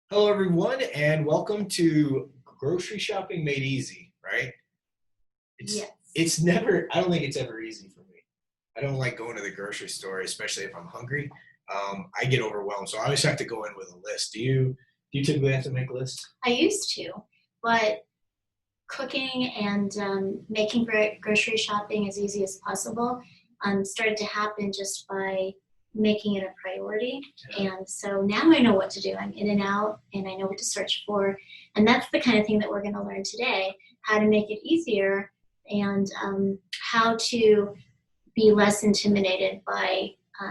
Hello, everyone, and welcome to Grocery Shopping Made Easy, right? It's Yes. it's never, I don't think it's ever easy for me. I don't like going to the grocery store, especially if I'm hungry. I get overwhelmed, so I always have to go in with a list. Do you typically have to make lists? I used to, but cooking and making grocery shopping as easy as possible started to happen just by making it a priority. Yeah. And so now I know what to do. I'm in and out and I know what to search for. And that's the kind of thing that we're going to learn today, how to make it easier and how to be less intimidated by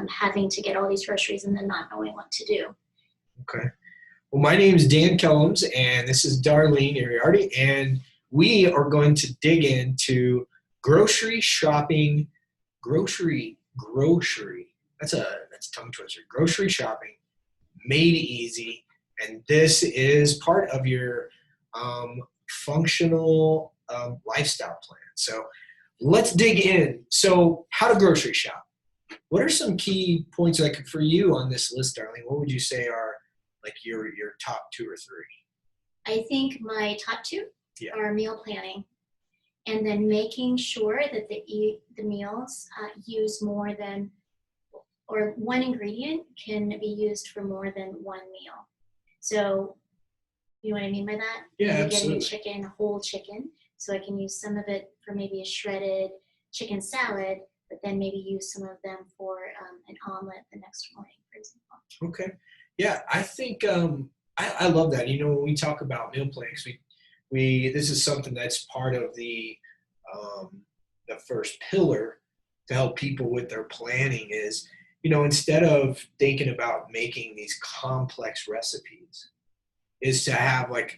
having to get all these groceries and then not knowing what to do. Okay. Well, my name is Dan Kellums, and this is Darlene Ariardi, and we are going to dig into grocery shopping, grocery. That's a tongue twister. Grocery shopping made easy, and this is part of your functional lifestyle plan. So let's dig in. So, how to grocery shop? What are some key points like for you on this list, Darlene? What would you say are like your top two or three? I think my top two Yeah. are meal planning and then making sure that the meals use more than or one ingredient can be used for more than one meal. So you know what I mean by that? Yeah, Maybe getting a absolutely. chicken, whole chicken, so I can use some of it for maybe a shredded chicken salad, but then maybe use some of them for an omelet the next morning, for example. Okay. Yeah, I think I love that. You know, when we talk about meal plans, we this is something that's part of um, the first pillar to help people with their planning is, instead of thinking about making these complex recipes, is to have like,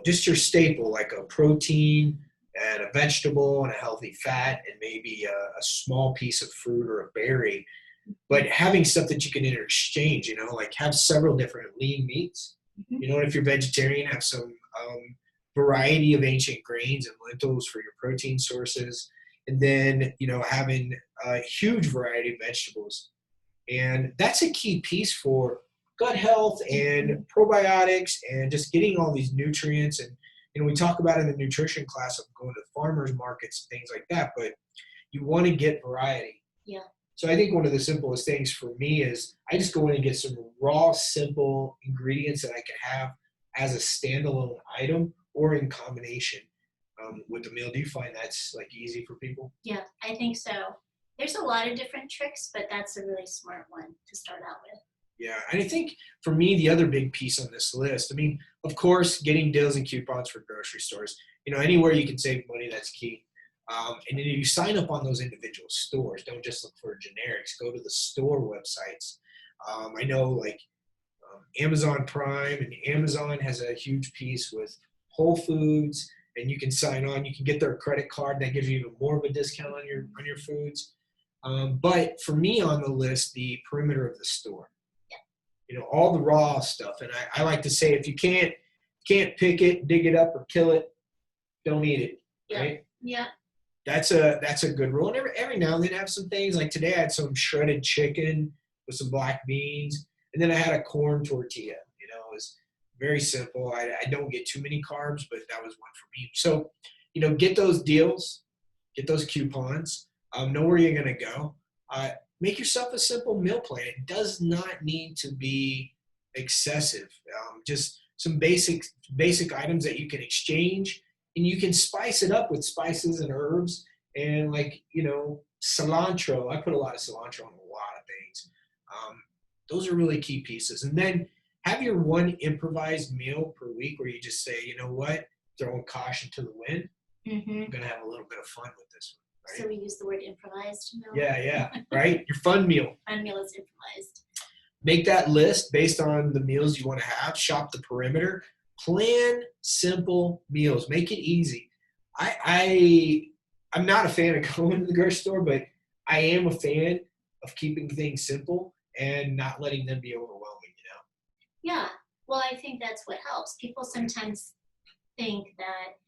just your staple, like a protein and a vegetable and a healthy fat and maybe a small piece of fruit or a berry, but having stuff that you can interchange, like have several different lean meats. Mm-hmm. And if you're vegetarian, have some variety of ancient grains and lentils for your protein sources. And then, having a huge variety of vegetables. And that's a key piece for gut health and probiotics and just getting all these nutrients. And, we talk about in the nutrition class of going to farmers markets and things like that, but you want to get variety. Yeah. So I think one of the simplest things for me is I just go in and get some raw, simple ingredients that I can have as a standalone item or in combination with the meal. Do you find that's like easy for people? Yeah, I think so. There's a lot of different tricks, but that's a really smart one to start out with. Yeah, and I think for me, the other big piece on this list, I mean, of course, getting deals and coupons for grocery stores. Anywhere you can save money, that's key. And then if you sign up on those individual stores, don't just look for generics. Go to the store websites. I know like Amazon Prime and Amazon has a huge piece with Whole Foods, and you can sign on. You can get their credit card that gives you even more of a discount on your foods. But for me on the list, the perimeter of the store, all the raw stuff. And I like to say, if you can't pick it, dig it up, or kill it, don't eat it. Yeah. Right? Yeah. That's a good rule. And every now and then have some things like today I had some shredded chicken with some black beans, and then I had a corn tortilla. It was very simple. I don't get too many carbs, but that was one for me. So, get those deals, get those coupons, know where you're going to go. Make yourself a simple meal plan. It does not need to be excessive. Just some basic items that you can exchange, and you can spice it up with spices and herbs and like cilantro. I put a lot of cilantro on a lot of things. Those are really key pieces. And then have your one improvised meal per week where you just say, you know what, throwing caution to the wind. Mm-hmm. I'm gonna have a little bit of fun with this one. Right? So we use the word improvised meal. Yeah, right. Your fun meal. Fun meal is improvised. Make that list based on the meals you want to have. Shop the perimeter. Plan simple meals. Make it easy. I'm not a fan of going to the grocery store, but I am a fan of keeping things simple and not letting them be overwhelming. Yeah. Well, I think that's what helps. People sometimes think that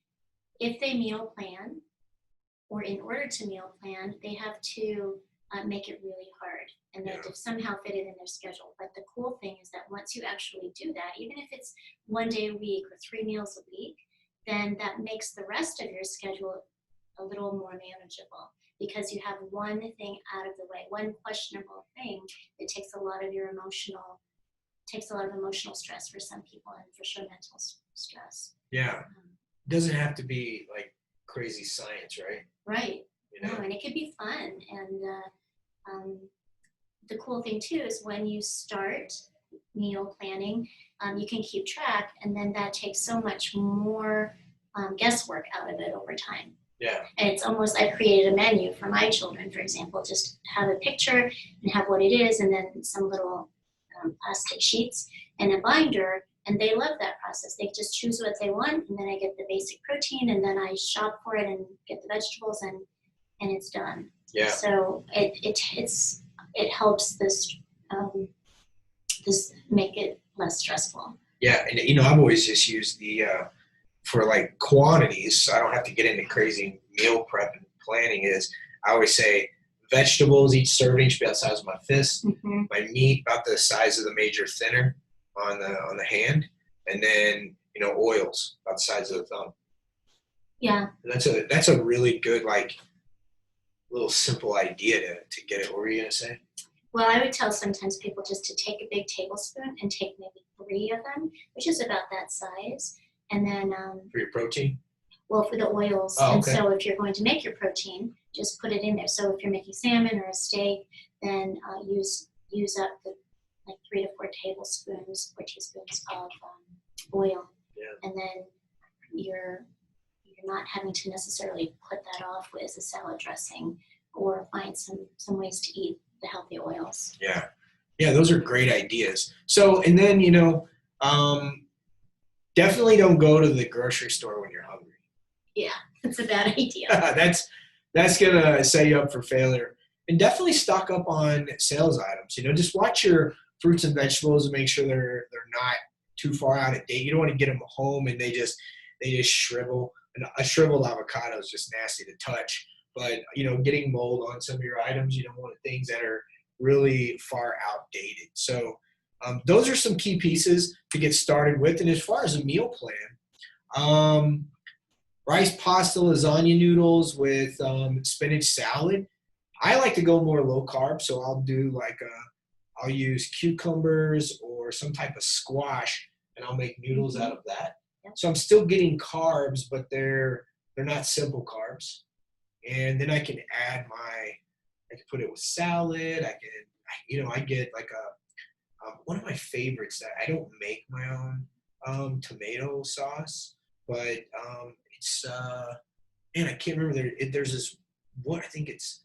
if they meal plan or in order to meal plan, they have to make it really hard and they have to somehow fit it in their schedule. But the cool thing is that once you actually do that, even if it's 1 day a week or 3 meals a week, then that makes the rest of your schedule a little more manageable because you have one thing out of the way, one questionable thing that takes a lot of emotional stress for some people and for sure mental stress. Yeah. It doesn't have to be like crazy science, right? Right. You know? No, and it could be fun. And the cool thing too is when you start meal planning, you can keep track, and then that takes so much more guesswork out of it over time. Yeah. And it's almost, I created a menu for my children, for example, just have a picture and have what it is, and then some little plastic sheets and a binder, and they love that process. They just choose what they want, and then I get the basic protein, and then I shop for it and get the vegetables, and it's done. Yeah. So it helps this make it less stressful. Yeah, and you know, I've always just used the for like quantities, so I don't have to get into crazy meal prep and planning. Is I always say vegetables, each serving should be about the size of my fist. Mm-hmm. My meat about the size of the major thinner on the hand, and then you know oils about the size of the thumb. Yeah. And that's a really good like little simple idea to get it. What were you gonna say? Well, I would tell sometimes people just to take a big tablespoon and take maybe 3 of them, which is about that size. And then For your protein? well, for the oils. Oh, okay. And so if you're going to make your protein, just put it in there. So if you're making salmon or a steak, then use up the like 3 to 4 tablespoons or teaspoons of oil. Yeah. And then you're not having to necessarily put that off as a salad dressing, or find some ways to eat the healthy oils. Yeah. Yeah, those are great ideas. So, and then, you know, definitely don't go to the grocery store when you're hungry. Yeah, that's a bad idea. That's going to set you up for failure. And definitely stock up on sales items. You know, just watch your fruits and vegetables and make sure they're not too far out of date. You don't want to get them home and they just shrivel. And a shriveled avocado is just nasty to touch. But, you know, getting mold on some of your items, you don't want things that are really far outdated. So those are some key pieces to get started with. And as far as a meal plan, rice, pasta, lasagna noodles with spinach salad. I like to go more low carb, so I'll do like I'll use cucumbers or some type of squash, and I'll make noodles out of that. Yep. So I'm still getting carbs, but they're not simple carbs. And then I can add I can put it with salad. I get like one of my favorites that I don't make my own tomato sauce, but it's man, I can't remember. There's this what I think it's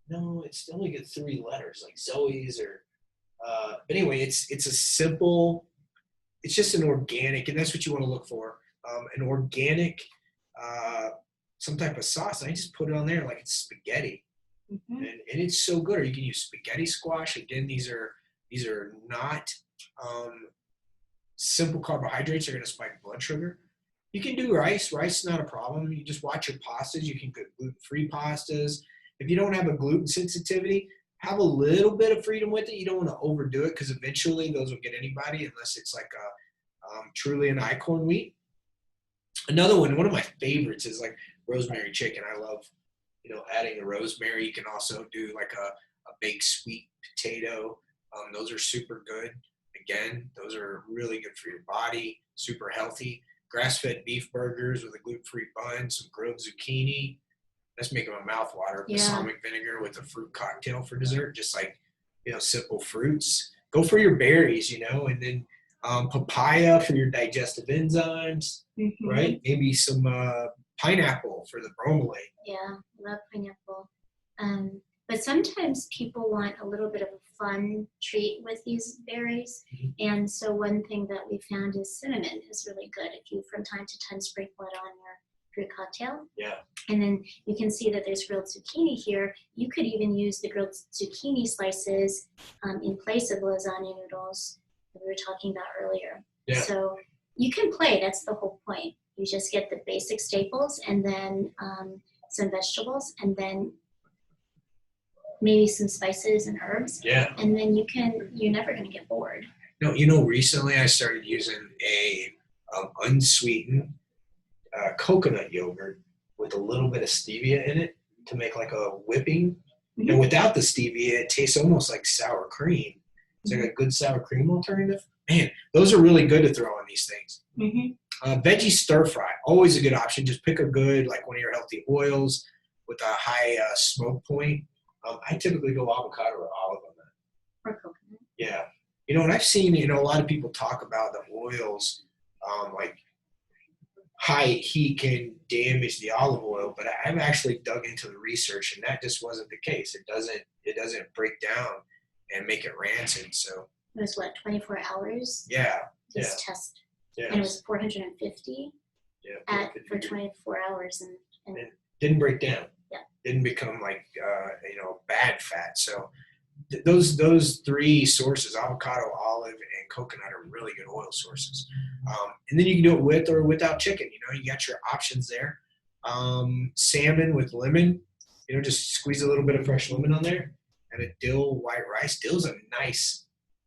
no, it's only got 3 letters like Zoe's or but anyway, it's a simple. It's just an organic, and that's what you want to look for. An organic, some type of sauce. And I just put it on there like it's spaghetti, and it's so good. Or you can use spaghetti squash. Again, these are not simple carbohydrates. Are going to spike blood sugar. You can do rice. Rice is not a problem. You just watch your pastas. You can cook gluten-free pastas. If you don't have a gluten sensitivity, have a little bit of freedom with it. You don't want to overdo it because eventually those will get anybody unless it's like truly an einkorn wheat. Another one of my favorites is like rosemary chicken. I love, adding the rosemary. You can also do like a baked sweet potato. Those are super good. Again, those are really good for your body, super healthy. Grass-fed beef burgers with a gluten-free bun, some grilled zucchini. That's making my mouth water. Yeah. Balsamic vinegar with a fruit cocktail for dessert. Just like, simple fruits. Go for your berries, and then papaya for your digestive enzymes, right? Maybe some pineapple for the bromelain. Yeah, love pineapple. But sometimes people want a little bit of a fun treat with these berries. And so one thing that we found is cinnamon is really good if you from time to time sprinkle it on your fruit cocktail. Yeah. And then you can see that there's grilled zucchini here. You could even use the grilled zucchini slices in place of lasagna noodles that we were talking about earlier. Yeah. So you can play. That's the whole point. You just get the basic staples and then some vegetables, and then maybe some spices and herbs, Yeah. and then you're never going to get bored. No, recently I started using a unsweetened coconut yogurt with a little bit of stevia in it to make like a whipping. Mm-hmm. And without the stevia, it tastes almost like sour cream. It's like a good sour cream alternative. Man, those are really good to throw on these things. Mm-hmm. Veggie stir fry, always a good option. Just pick a good, like one of your healthy oils with a high smoke point. I typically go avocado or olive on that. Or coconut. Yeah. And I've seen, a lot of people talk about the oils, like high heat can damage the olive oil, but I've actually dug into the research and that just wasn't the case. It doesn't break down and make it rancid. So it was 24 hours? Yeah. This test. Yeah. And it was 450 for 24 hours and it didn't break down. Yeah. Didn't become like bad fat. So those three sources, avocado, olive, and coconut, are really good oil sources. And then you can do it with or without chicken. You got your options there. Salmon with lemon. Just squeeze a little bit of fresh lemon on there, and a dill white rice. Dill's a nice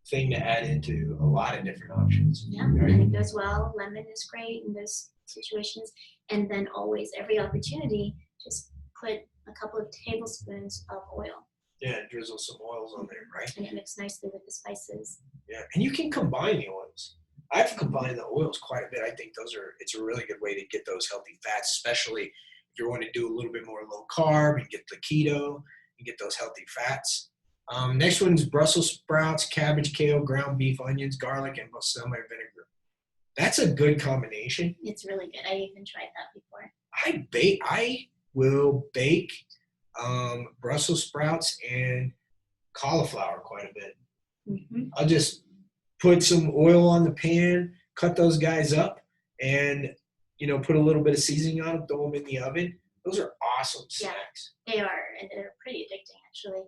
thing to add into a lot of different options. Yeah, right? And it goes well. Lemon is great in those situations. And then always, every opportunity, just put a couple of tablespoons of oil. Yeah, drizzle some oils on there, right? And it mixes nicely with the spices. Yeah, and you can combine the oils. I've combined the oils quite a bit. I think it's a really good way to get those healthy fats, especially if you want to do a little bit more low carb and get the keto and get those healthy fats. Next one's Brussels sprouts, cabbage, kale, ground beef, onions, garlic, and balsamic vinegar. That's a good combination. It's really good. I even tried that before. I will bake Brussels sprouts and cauliflower quite a bit. Mm-hmm. I'll just put some oil on the pan, cut those guys up, and put a little bit of seasoning on them, throw them in the oven. Those are awesome snacks. Yeah, they are, and they're pretty addicting actually,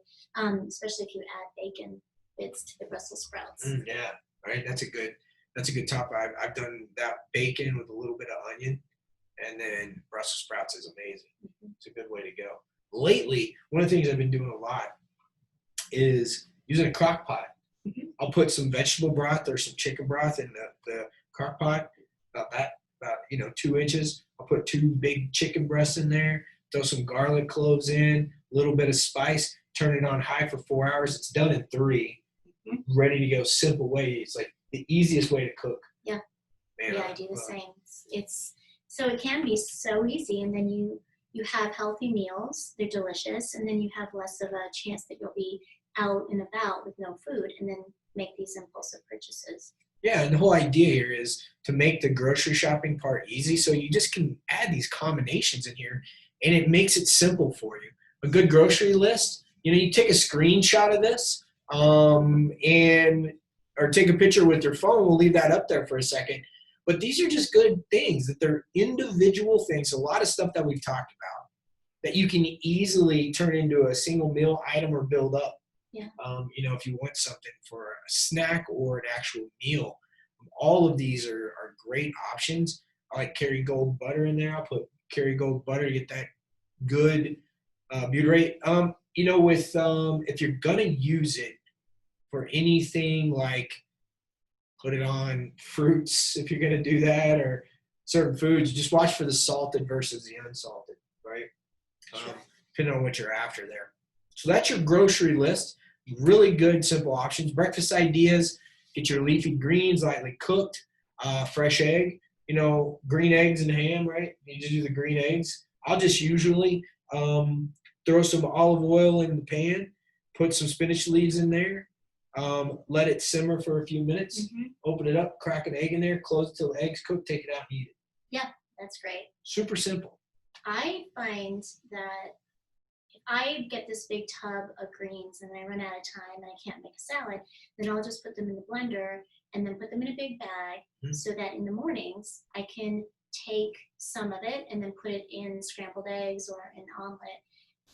especially if you add bacon bits to the Brussels sprouts. Yeah, right. That's a good top. I've done that bacon with a little bit of onion, and then Brussels sprouts is amazing. Mm-hmm. It's a good way to go. Lately, one of the things I've been doing a lot is using a crock pot. Mm-hmm. I'll put some vegetable broth or some chicken broth in the crock pot, about 2 inches. I'll put 2 big chicken breasts in there, throw some garlic cloves in, a little bit of spice, turn it on high for 4 hours. It's done in 3, mm-hmm. Ready to go, simple way. It's like the easiest way to cook. Yeah. Man, I do the same. It's so it can be so easy, and then you have healthy meals. They're delicious, and then you have less of a chance that you'll be out and about with no food and then make these impulsive purchases. Yeah, and the whole idea here is to make the grocery shopping part easy, so you just can add these combinations in here, and it makes it simple for you. A good grocery list, you take a screenshot of this, or take a picture with your phone. We'll leave that up there for a second. But these are just good things, that they're individual things, a lot of stuff that we've talked about that you can easily turn into a single meal item or build up. Yeah. If you want something for a snack or an actual meal, all of these are great options. I like Kerrygold butter in there. I'll put Kerrygold butter to get that good butyrate. If you're gonna use it for anything, like put it on fruits, if you're gonna do that, or certain foods, just watch for the salted versus the unsalted, right? Sure. Depending on what you're after there. So that's your grocery list. Really good, simple options. Breakfast ideas: get your leafy greens lightly cooked, fresh egg, green eggs and ham, right? You just do the green eggs. I'll just usually throw some olive oil in the pan, put some spinach leaves in there, let it simmer for a few minutes, mm-hmm. Open it up, crack an egg in there, close it till the eggs cook, take it out and eat it. Yeah, that's great. Super simple. I find that if I get this big tub of greens and I run out of time and I can't make a salad, then I'll just put them in the blender and then put them in a big bag, mm-hmm. so that in the mornings I can take some of it and then put it in scrambled eggs or an omelet.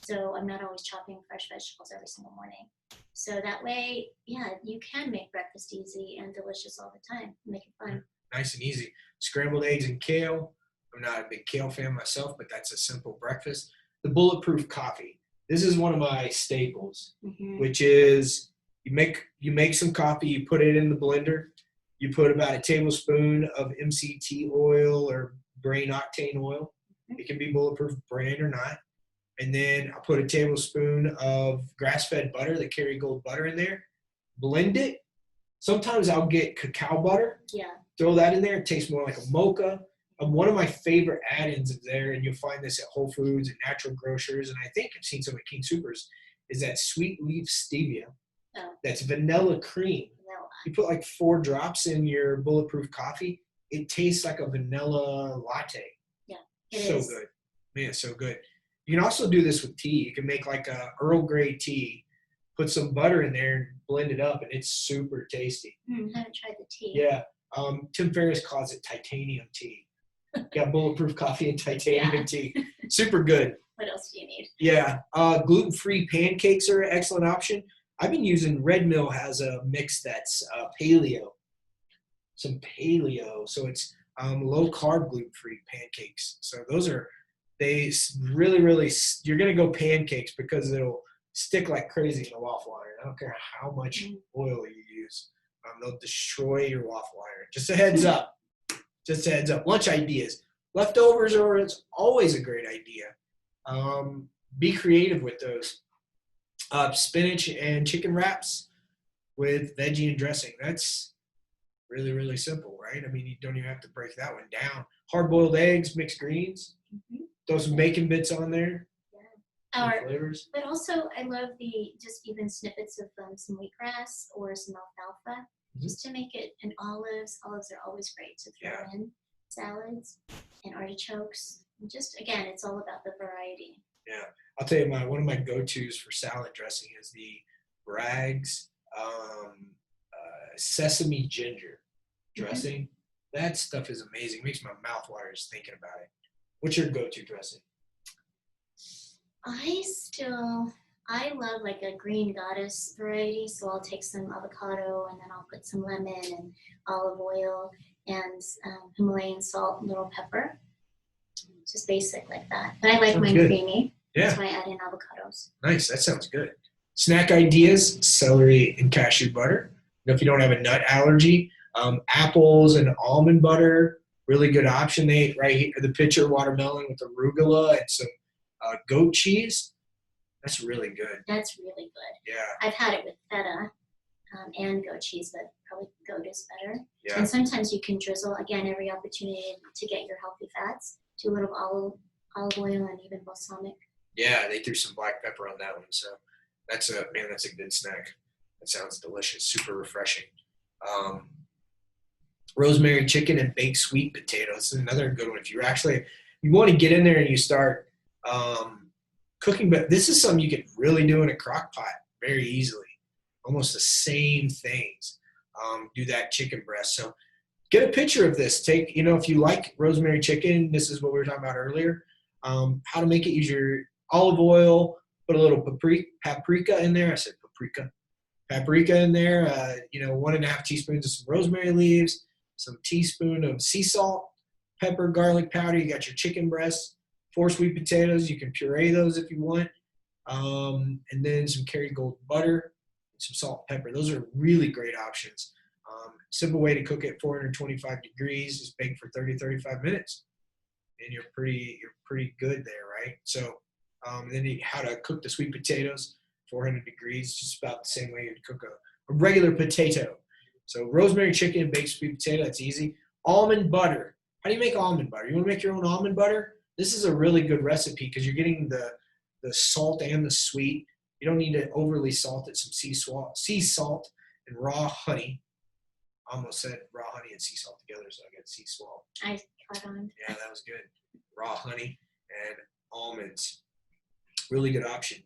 So I'm not always chopping fresh vegetables every single morning. So that way, yeah, you can make breakfast easy and delicious all the time. Make it fun. Nice and easy. Scrambled eggs and kale. I'm not a big kale fan myself, but that's a simple breakfast. The bulletproof coffee. This is one of my staples, Mm-hmm. which is you make some coffee, you put it in the blender, you put about a tablespoon of MCT oil or brain octane oil. It can be bulletproof brand or not. And then I'll put a tablespoon of grass-fed butter, the Kerrygold butter in there. Blend it. Sometimes I'll get cacao butter. Yeah. Throw that in there. It tastes more like a mocha. One of my favorite add-ins in there, and you'll find this at Whole Foods and Natural Grocers, and I think I've seen some at King Soopers, is that sweet leaf stevia. Oh. That's vanilla cream. Vanilla. You put like 4 drops in your bulletproof coffee. It tastes like a vanilla latte. Yeah, it so is. Good. Man, so good. You can also do this with tea. You can make like a Earl Grey tea, put some butter in there and blend it up, and it's super tasty. I haven't tried the tea. Yeah. Tim Ferriss calls it titanium tea. Got bulletproof coffee and titanium tea. Super good. What else do you need? Yeah. Gluten-free pancakes are an excellent option. I've been using Red Mill has a mix that's paleo. Some paleo. So it's low-carb gluten-free pancakes. So those are, they really, really, you're going to go pancakes because it'll stick like crazy in the waffle iron. I don't care how much oil you use. They'll destroy your waffle iron. Just a heads up. Just a heads up. Lunch ideas. Leftovers are it's always a great idea. Be creative with those. Spinach and chicken wraps with veggie and dressing. That's really, really simple, right? I mean, you don't even have to break that one down. Hard-boiled eggs, mixed greens. Throw some bacon bits on there. Yeah. Flavors. But also, I love the just even snippets of some wheatgrass or some alfalfa, just to make it. And olives. Olives are always great to throw in salads and artichokes. And just again, it's all about the variety. Yeah, I'll tell you, one of my go-tos for salad dressing is the Bragg's sesame ginger dressing. That stuff is amazing. It makes my mouth water just thinking about it. What's your go-to dressing? I love like a green goddess variety, so I'll take some avocado and then I'll put some lemon and olive oil and Himalayan salt and little pepper. Just basic like that. But I like mine creamy. Yeah. That's why I add in avocados. Nice. That sounds good. Snack ideas, celery and cashew butter. If you don't have a nut allergy, apples and almond butter, really good option. Right here, the picture watermelon with arugula and some goat cheese. That's really good. That's really good. Yeah. I've had it with feta and goat cheese, but probably goat is better. Yeah. And sometimes you can drizzle, again, every opportunity to get your healthy fats. Do a little olive oil and even balsamic. Yeah, they threw some black pepper on that one. So that's a good snack. That sounds delicious. Super refreshing. Rosemary chicken and baked sweet potatoes is another good one. If you want to get in there and you start cooking, but this is something you can really do in a crock pot very easily. Almost the same things. Do that chicken breast. So get a picture of this. If you like rosemary chicken, this is what we were talking about earlier. How to make it, use your olive oil, put a little paprika in there. I said paprika in there. 1.5 teaspoons of some rosemary leaves, some teaspoon of sea salt, pepper, garlic powder. You got your chicken breast, 4 sweet potatoes. You can puree those if you want. And then some Kerrygold butter, some salt and pepper. Those are really great options. Simple way to cook it, 425 degrees, just bake for 30-35 minutes. And you're pretty good there, right? So then how to cook the sweet potatoes, 400 degrees, just about the same way you'd cook a regular potato. So rosemary chicken, baked sweet potato, that's easy. Almond butter. How do you make almond butter? You want to make your own almond butter? This is a really good recipe because you're getting the salt and the sweet. You don't need to overly salt it. Some sea salt and raw honey. I almost said raw honey and sea salt together, so I got sea salt. I caught on. Yeah, that was good. Raw honey and almonds. Really good option.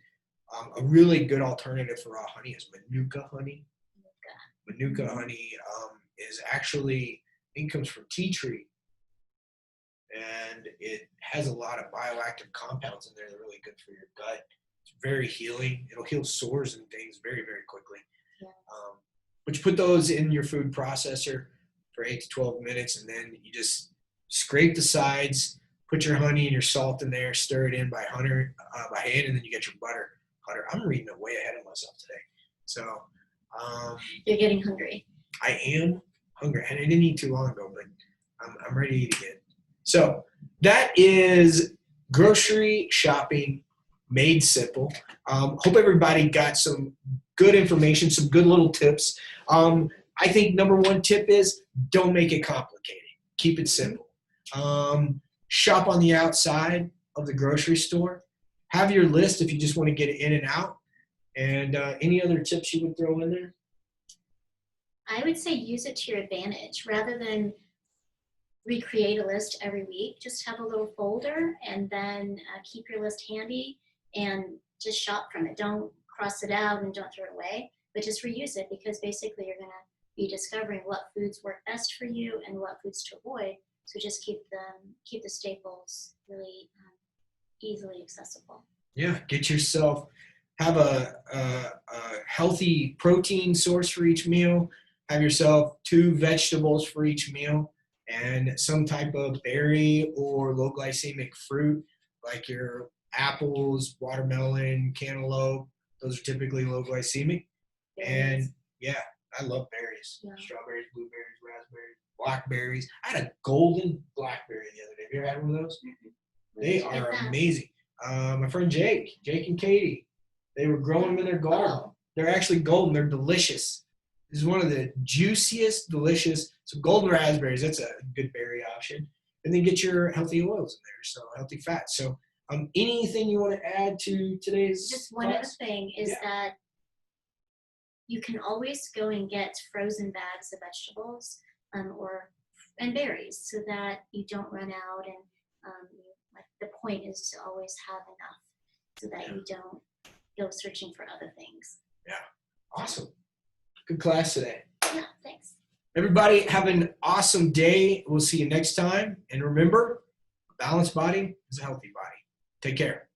A really good alternative for raw honey is Manuka honey. Manuka honey is actually, I think, comes from tea tree. And it has a lot of bioactive compounds in there that are really good for your gut. It's very healing. It'll heal sores and things very, very quickly. Yeah. But you put those in your food processor for 8 to 12 minutes, and then you just scrape the sides, put your honey and your salt in there, stir it in by hand, and then you get your butter. I'm reading way ahead of myself today. So You're getting hungry. I am hungry, and I didn't eat too long ago, but I'm ready to eat again. So that is grocery shopping made simple. Hope everybody got some good information, some good little tips. I think number one tip is don't make it complicated. Keep it simple. Shop on the outside of the grocery store. Have your list if you just want to get it in and out. And any other tips you would throw in there? I would say use it to your advantage rather than recreate a list every week. Just have a little folder and then keep your list handy and just shop from it. Don't cross it out and don't throw it away, but just reuse it, because basically you're going to be discovering what foods work best for you and what foods to avoid. So just keep the staples really easily accessible. Yeah, get yourself, have a healthy protein source for each meal. Have yourself 2 vegetables for each meal, and some type of berry or low glycemic fruit like your apples, watermelon, cantaloupe. Those are typically low glycemic. And yeah, I love berries. Yeah. Strawberries, blueberries, raspberries, blackberries. I had a golden blackberry the other day. Have you ever had one of those? Mm-hmm. They are amazing. My friend Jake and Katie, they were growing them in their garden. Oh. They're actually golden. They're delicious. This is one of the juiciest, delicious. So golden raspberries, that's a good berry option. And then get your healthy oils in there, so healthy fats. So anything you want to add to today's Just one other thing is that you can always go and get frozen bags of vegetables and berries so that you don't run out. And the point is to always have enough so that you don't go searching for other things. Yeah, awesome. Good class today. Yeah, thanks. Everybody have an awesome day. We'll see you next time. And remember, a balanced body is a healthy body. Take care.